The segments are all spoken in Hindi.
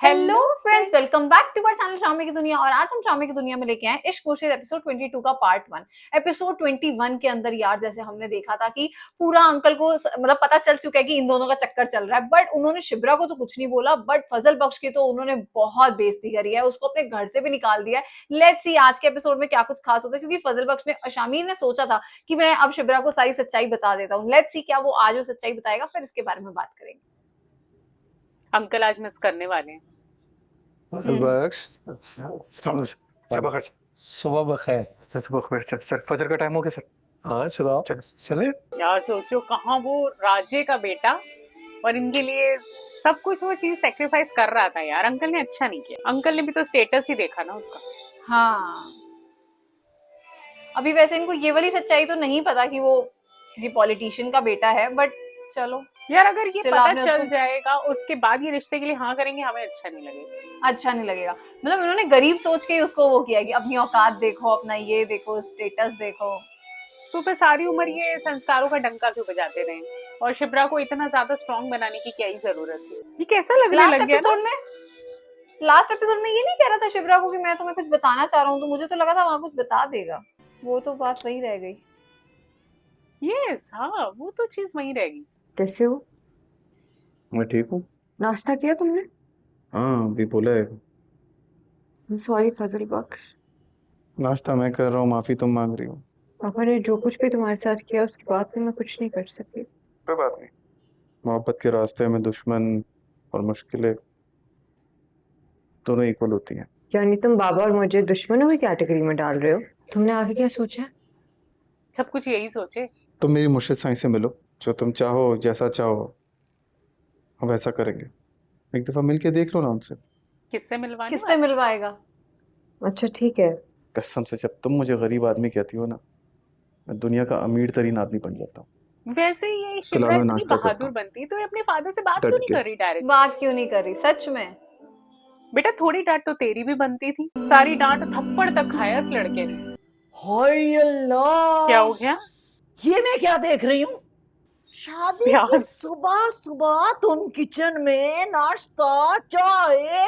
Hello friends, welcome back to our channel ड्रामे की दुनिया। और आज हम ड्रामे की दुनिया में लेके आए इश्क मुर्शिद एपिसोड 22 का पार्ट 1। एपिसोड 21 के अंदर यार जैसे हमने देखा था कि पूरा अंकल को मतलब पता चल चुका है कि इन दोनों का चक्कर चल रहा है, बट उन्होंने शिब्रा को तो कुछ नहीं बोला, बट फजल बख्श की तो उन्होंने बहुत बेइज्जती करी है, उसको अपने घर से भी निकाल दिया है। लेट्स सी आज के एपिसोड में क्या कुछ खास होता है, क्योंकि फजल बख्श ने शामीर ने सोचा था कि मैं अब शिब्रा को सारी सच्चाई बता देता हूँ। लेट्स सी क्या वो आज वो सच्चाई बताएगा, फिर इसके बारे में बात करेंगे। अंकल आज मिस करने वाले हैं। सुबह बखैर। सर फजर का टाइम हो गया सर। हाँ चलो चले। यार सोचो कहाँ वो राजे का बेटा और इनके लिए सब कुछ वो चीज सेक्रीफाइस कर रहा था यार। अंकल ने अच्छा नहीं किया। अंकल ने भी तो स्टेटस ही देखा ना उसका। हाँ, अभी वैसे इनको ये वाली सच्चाई तो नहीं पता कि वो किसी पॉलिटिशियन का बेटा है, बट चलो यार अगर ये still पता आपने चल उसको जाएगा उसके बाद ये रिश्ते के लिए हाँ करेंगे, हमें अच्छा नहीं लगेगा। अच्छा नहीं लगेगा। मतलब इन्होंने गरीब सोच के ही उसको वो किया कि अपनी औकात देखो, अपना ये देखो, स्टेटस देखो। तो फिर सारी उम्र ये संस्कारों का डंका क्यों बजाते रहे और शिप्रा को इतना ज्यादा स्ट्रॉन्ग बनाने की क्या ही जरूरत थी। ये कैसा लगने लास्ट लग गया ना? एपिसोड में ये नहीं कह रहा था शिप्रा को कि मैं तुम्हें कुछ बताना चाह रहा हूँ, तो मुझे तो लगा था वहां कुछ बता देगा। वो तो बात वही रह गई। यस हाँ, वो तो चीज वहीं रहेगी। कैसे हो? मैं ठीक हूँ। नाश्ता किया तुमने? हाँ अभी बोला है। सॉरी फजल बख्श, नाश्ता मैं कर रहा हूँ, माफी तुम मांग रही हो। पापा ने जो कुछ भी तुम्हारे साथ किया उसके बाद भी मैं कुछ नहीं कर सकी। कोई बात नहीं, मोहब्बत के रास्ते में दुश्मन और मुश्किलें दोनों इक्वल होती हैं। यानी तुम बाबा और मुझे दुश्मनों की कैटेगरी में डाल रहे हो? तुमने आगे क्या सोचा है? सब कुछ यही सोचे। तुम मेरी मुर्शिद साईं से मिलो, जो तुम चाहो जैसा चाहो हम वैसा करेंगे। एक दफा मिल के देख लो ना उनसे। किससे मिलवाने किससे मिलवाएगा? अच्छा ठीक है। कसम से जब तुम मुझे गरीब आदमी कहती हो ना, मैं दुनिया का अमीर तरीन आदमी बन जाता हूँ। वैसे ये शिप्रा फिलहाल मैं इतनी नाश्ता करता बहादुर हूँ। बनती तो ये अपने फादर से बात डट क्यों नहीं के। कर रही डायरेक्ट? बात क्यों नहीं करी सच में? बेटा थोड़ी डांट तो तेरी भी बनती थी, सारी डांट थप्पड़ तक खाया इस लड़के ने। हाय अल्लाह, क्या हो गया? ये मैं क्या देख रही हूँ? शादी की प्याज। सुबह सुबह तुम किचन में नाश्ता चाय।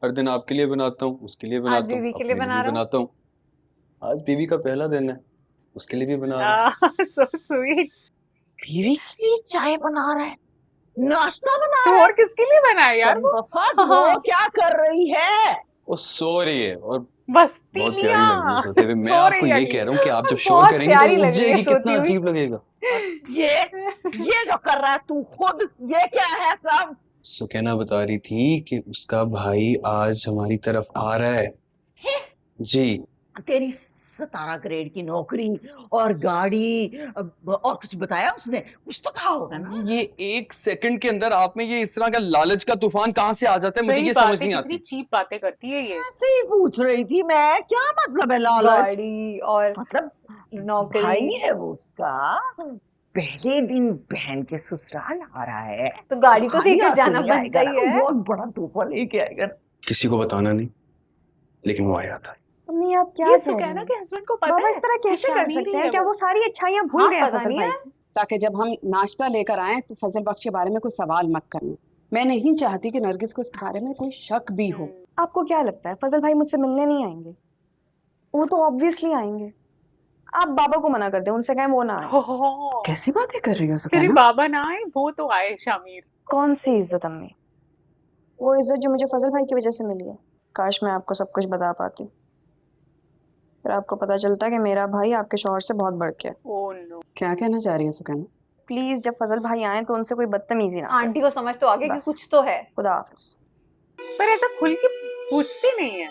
हर दिन आपके लिए बनाता हूँ, उसके लिए बनाता हूँ, बीवी के लिए अपने बना रहा हूँ। बनाता हूँ। आज बीवी का पहला दिन है, उसके लिए भी बना रहा हूँ। So sweet. बीवी के लिए चाय बना रहा है, नाश्ता बना तो रहा और किसके लिए बनाया यार? वो वो क्या कर रही है? वो सो रही है और बस्ती बहुत प्यारी लग रही है सोते हुए। मैं सो आपको रही ये है। कह रहा हूँ कि आप जब शोर बहुत करेंगी प्यारी तो लग उठ रही है जाएगी, सोती कितना हुई। अजीब लगेगा। ये जो कर रहा है तू खुद, ये क्या है सब? सुकैना बता रही थी कि उसका भाई आज हमारी तरफ आ रहा है। जी। तेरी 17 ग्रेड की नौकरी और गाड़ी और कुछ बताया उसने? कुछ तो कहा होगा ना? ये एक सेकंड के अंदर आप में ये इस तरह का लालच का तूफान कहाँ से आ जाता है, मुझे सही ये बात समझ है, नहीं कितनी आती। चीप बातें करती है ये। ऐसे ही पूछ रही थी मैं, क्या मतलब है लालच? गाड़ी और मतलब नौकरी। भाई है वो उसका, पहले दिन बहन के ससुराल आ रहा है तो गाड़ी तो खाली देकर हाथ तो जाना नहीं बनता आएगा ही ना, है। बहुत बड़ा तोहफा लेके आएगा। किसी को बताना नहीं, लेकिन वो आया था। मम्मी आप क्या ये कह रही सुकैना हैं? के हस्बैंड को पता बाबा है इस तरह कि कैसे कर शामीर सकते ही हैं? है क्या वो? वो सारी अच्छाइयाँ भूल हाँ, गए हैं पता फजल नहीं भाई है। की? ताकि जब हम नाश्ता लेकर आए तो फजल बख्श के बारे में कोई सवाल मत करना। मैं नहीं चाहती कि नरगिस को इसके बारे में कोई शक भी हो। आपको क्या लगता है फजल भाई मुझसे मिलने नहीं आएंगे? वो तो ऑब्वियसली आएंगे। आप बाबा को मना कर दें, उनसे कहें वो ना आए। हो। कैसी बातें कर रही हो तेरे सुकैना? बाबा ना आए वो तो आए शामीर। कौन सी इज्जत अम्मी? वो इज्जत जो मुझे फजल भाई की वजह से मिली है। काश मैं आपको सब कुछ बता पाती, फिर आपको पता चलता कि मेरा भाई आपके शौहर से बहुत बढ़ के है। Oh no. क्या कहना चाह रही हो सुकैना? प्लीज जब फजल भाई आए तो उनसे कोई बदतमीजी ना आंटी को समझ तो आ गई कि बस। कुछ तो है। खुदा हाफिज। पर ऐसा खुल के पूछती नहीं है,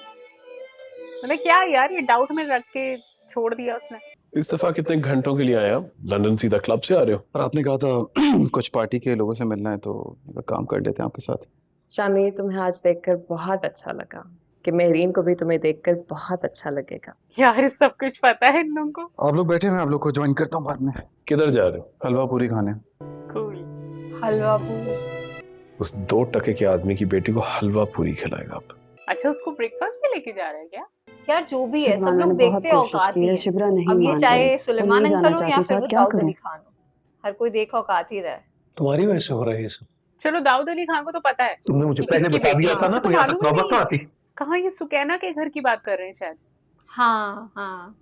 मतलब क्या यार ये डाउट में रख के छोड़ दिया उसने। इस दफा कितने घंटों के लिए आए आप? लंदन सीधा क्लब से आ रहे हो? और आपने कहा था कुछ पार्टी के लोगों से मिलना है, तो काम कर लेते हैं आपके साथ। शामीर तुम्हें आज देखकर बहुत अच्छा लगा कि मेहरीन को भी तुम्हें देखकर बहुत अच्छा लगेगा। यार सब कुछ पता है इन लोगों को। आप लोग बैठे हैं, आप लोग को ज्वाइन करता हूँ बाद में। किधर जा रहे हो? हलवा पूरी खाने। Cool. हलवा पूरी। उस 2 टके के आदमी की बेटी को हलवा पूरी खिलाएगा आप? अच्छा उसको ब्रेकफास्ट पे लेके जा रहे हैं क्या? यार जो भी है सब शिब्रा ने लोग बहुत देखते कोशिश औकात की ही है, है। शिब्रा नहीं अब ये मान चाहे रही। सुलेमान नहीं जाना अंकल हो या चाहती, फिर साथ वो क्या दाऊद करूं? अली खान हो, हर कोई देख औकात ही रहा है। तुम्हारी वजह से हो रहा है ये सब। चलो दाऊद अली खान को तो पता है तुमने मुझे कि पहले किसकी बता बेटी दिया है, था उसे ना तो तो यहाँ तक मालूम ही नौबत ना नहीं। आती। कहाँ ये सुकैना के घर की बात कर रहे हैं शायद। हाँ हाँ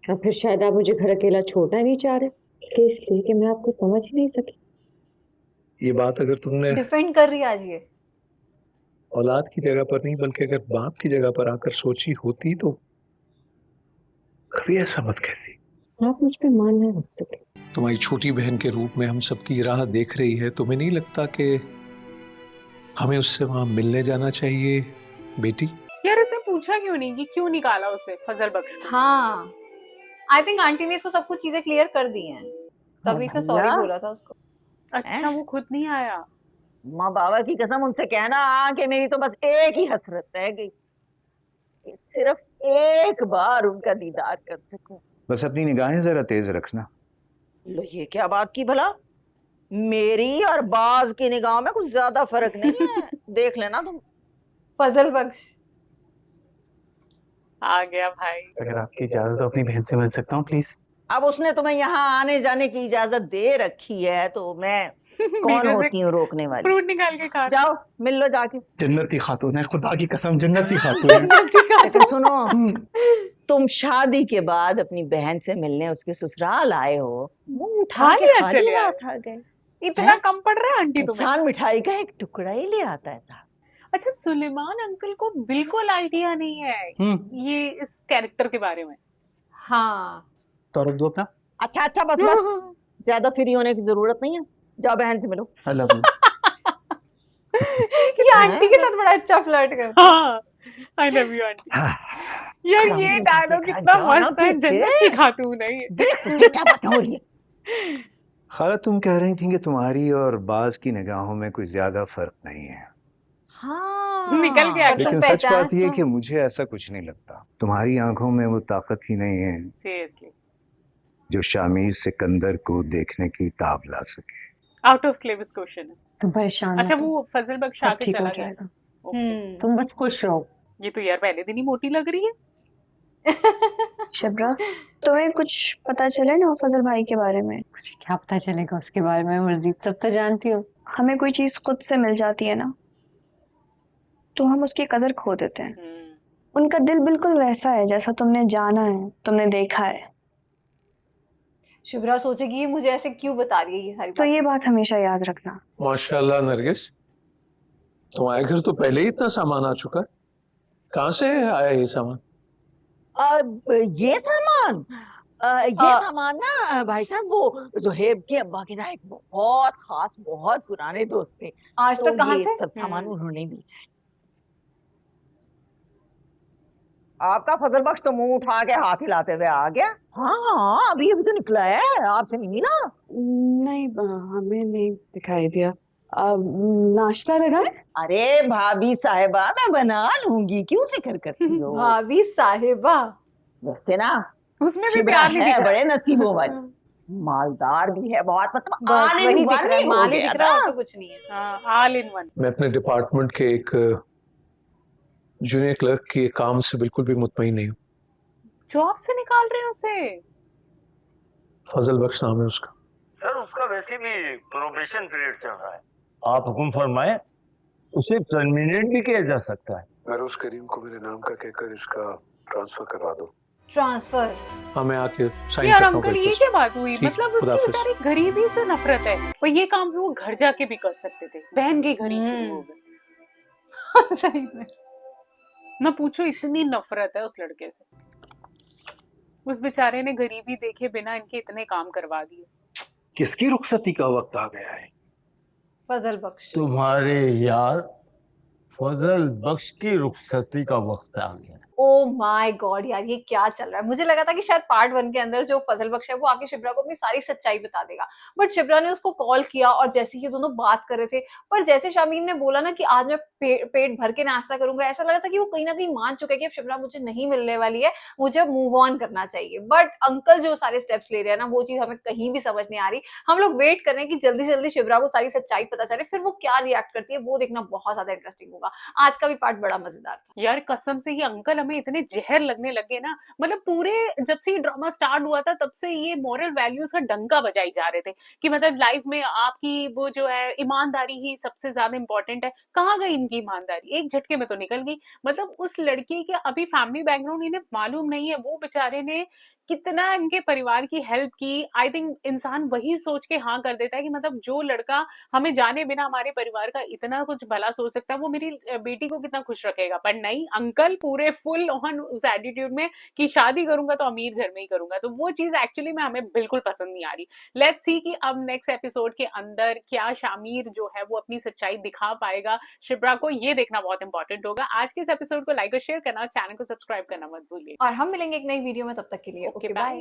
और फिर शायद आप मुझे घर अकेला छोड़ना नहीं चाह रहे कि इसलिए कि मैं आपको समझ ही नहीं सकी। ये बात अगर तुमने डिफेंड कर रही है आज ये। औलाद की जगह पर नहीं बल्कि अगर बाप की जगह पर आकर सोची होती तो कभी ऐसा मत कहती। आप मुझ पे मान ना रख सके। तुम्हारी छोटी बहन के रूप में हम सबकी राह देख रही है, तुम्हें नहीं लगता कि हमें उससे वहां मिलने जाना चाहिए बेटी? यार इसने पूछा क्यों नहीं कि क्यों निकाला उसे फजल बख्श को? हाँ आई थिंक आंटी ने इसको सब कुछ चीजें क्लियर कर दी हैं, तभी इसने सॉरी भैया। बोला था उसको। अच्छा वो खुद नहीं आया। माँ बाबा की कसम उनसे कहना कि मेरी तो बस एक ही हसरत रह गई कि सिर्फ एक बार उनका दीदार कर सकूं। बस अपनी निगाहें जरा तेज रखना। लो ये क्या बात की भला? मेरी और बाज की निगाहों में कुछ ज्यादा फर्क नहीं है। देख लेना तुम। फजल बख्श आ गया भाई। अगर आपकी इजाजत हो अपनी बहन से मिल सकता हूँ प्लीज? अब उसने तुम्हें यहाँ आने जाने की इजाजत दे रखी है तो मैं कौन बीच में से होती हूँ रोकने वाली? फ्रूट निकाल के खा जाओ मिल लो जाके। जन्नती खातून है, खुदा की कसम जन्नती खातून है। लेकिन सुनो, तुम शादी के बाद अपनी बहन से मिलने उसके ससुराल आए हो, मुंह उठा हाँ के लिया खाली चले आए। हाथ आ गए। इतना कम पड़ रहा है आंटी तुम्हें? इंसान मिठाई का एक टुकड़ा ही ले आता है साहब। अच्छा सुलेमान अंकल को बिल्कुल आइडिया नहीं है ये इस कैरेक्टर के बारे में। हाँ तो रुक दो अपना। अच्छा अच्छा बस बस, ज्यादा फ्री होने की जरूरत नहीं है। जाओ बहन से मिलो। I love you. ये आंटी के साथ बड़ा अच्छा फ्लर्ट करता है। हाँ आई लव यू आंटी। यार ये खराब डायलॉग देखा, कितना जाओ ना मस्त है, पीछे। जन्नत की खातून है ये। देख तुझे क्या बातें हो रही है। खाला तुम कह रही थी कि तुम्हारी और बाज की निगाहों में कुछ ज्यादा फर्क नहीं है, हाँ निकल गया। लेकिन तुम सच बात यह पहचान कि मुझे ऐसा कुछ नहीं लगता। तुम्हारी आंखों में वो ताकत ही नहीं है सीरियसली जो शामिर सिकंदर को देखने की ताब ला सके। आउट ऑफ सिलेबस क्वेश्चन है। तुम परेशान अच्छा मत हो, वो फजल बख्श सब आके ठीक हो चला गया। जाएगा। ओके। तुम बस खुश रहो। ये तो यार पहले दिन ही मोटी लग रही है। शबरा, तुम्हें कुछ पता चले ना फजल भाई के बारे में? मुझे क्या पता चलेगा उसके बारे में, मजीद सब तो जानती हो। हमें कोई चीज खुद से मिल जाती है ना तो हम उसकी कदर खो देते हैं। उनका दिल बिल्कुल वैसा है जैसा तुमने जाना है, तुमने देखा है। शुभ्रा सोचेगी ये मुझे ऐसे क्यों बता रही है ये सारी तो बातें। ये बात हमेशा याद रखना। माशाल्लाह नरगिस, तुम्हारे घर तो पहले ही इतना सामान आ चुका है, कहाँ से आया ये सामान? ये सामान हाँ। सामान ना भाई साहब वो जोहेब के अब्बा के ना एक बहुत खास बहुत पुराने दोस्त थे, आज तो तक कहाँ ये थे? सब सामान उन्होंने भेजा है। आपका फजल बख्श तो मुंह उठा के हाथ हिलाते हुए आ गया। हाँ हाँ अभी अभी तो निकला है, आपसे नहीं मिला? नहीं हमें नहीं दिखाई दिया। नाश्ता लगाए? अरे भाभी साहिबा मैं बना लूंगी, क्यों फिक्र करती हो? भाभी साहिबा वैसे ना उसमें भी शिबरा प्यार नहीं दिख है रहा। बड़े नसीबों वाली, मालदार भी है बहुत, मतलब बस all in वही दिख one रहा है, ही हो माल ही गया दिख रहा है ना। और तो कुछ नहीं है। हाँ ऑल इन वन। मैं अपने डिपार्टमेंट के एक जूनियर क्लर्क के काम से बिल्कुल भी मुतमईन नहीं हूँ। जॉब से निकाल रहे हैं उसे? फजल बख्श नाम है उसका। सर उसका वैसे भी प्रोबेशन पीरियड चल रहा है, आप हुक्म फरमाएं, उसे टर्मिनेट भी किया जा सकता है। महरूज करीम को मेरे नाम का कहकर इसका ट्रांसफर करवा दो। ट्रांसफर? हाँ मैं आके साइन यार करता हूँ अंकल ये papers। क्या बात हुई? ठीक, मतलब उसकी खुदाफिज। बेचारी गरीबी से नफरत है और ये काम भी वो घर जाके भी कर सकते थे। बहन के घर ही शुरू हो गए। सही में ना पूछो इतनी नफरत है उस लड़के से। उस बेचारे ने गरीबी देखे बिना इनके इतने काम करवा दिए। किसकी रुखसती का वक्त आ गया है? फजल बख्श। तुम्हारे यार फजल बख्श की रुखसती का वक्त आ गया। ओ माय गॉड यार ये क्या चल रहा है। मुझे लगा था कि शायद पार्ट 1 के अंदर जो फजल बख्श है वो आके शिप्रा को अपनी सारी सच्चाई बता देगा, बट शिप्रा ने उसको कॉल किया और जैसे ही दोनों बात कर रहे थे, पर जैसे शामीर ने बोला ना कि आज मैं पेट भर के नाश्ता करूंगा, ऐसा लग रहा था कि वो कहीं ना कहीं मान चुके हैं कि अब शिप्रा मुझे नहीं मिलने वाली है, मुझे अब मूव ऑन करना चाहिए। बट अंकल जो सारे स्टेप्स ले रहे हैं ना वो चीज हमें कहीं भी समझ नहीं आ रही। हम लोग वेट कर रहे हैं कि जल्दी जल्दी शिप्रा को सारी सच्चाई पता चले, फिर वो क्या रिएक्ट करती है वो देखना बहुत ज्यादा इंटरेस्टिंग होगा। आज का भी पार्ट बड़ा मजेदार था यार कसम से ये अंकल हमें हमें इतने जहर लगने लगे ना, मतलब पूरे जब से ये ड्रामा स्टार्ट हुआ था तब से ये मॉरल वैल्यूज का डंका बजाई जा रहे थे कि मतलब लाइफ में आपकी वो जो है ईमानदारी ही सबसे ज्यादा इंपॉर्टेंट है। कहाँ गई इनकी ईमानदारी? एक झटके में तो निकल गई। मतलब उस लड़की के अभी फैमिली बैकग्राउंड इन्हें मालूम नहीं है, वो बेचारे ने कितना इनके परिवार की हेल्प की। आई थिंक इंसान वही सोच के हाँ कर देता है कि मतलब जो लड़का हमें जाने बिना हमारे परिवार का इतना कुछ भला सोच सकता है वो मेरी बेटी को कितना खुश रखेगा। पर नहीं, अंकल पूरे फुल ऑन उस एटीट्यूड में कि शादी करूंगा तो अमीर घर में ही करूंगा। तो वो चीज एक्चुअली में हमें बिल्कुल पसंद नहीं आ रही। लेट्स सी कि अब नेक्स्ट एपिसोड के अंदर क्या शामिर जो है वो अपनी सच्चाई दिखा पाएगा शिप्रा को, ये देखना बहुत इंपॉर्टेंट होगा। आज के इस एपिसोड को लाइक और शेयर करना और चैनल को सब्सक्राइब करना मत भूलिए। और हम मिलेंगे एक नई वीडियो में, तब तक के लिए ओके बाय।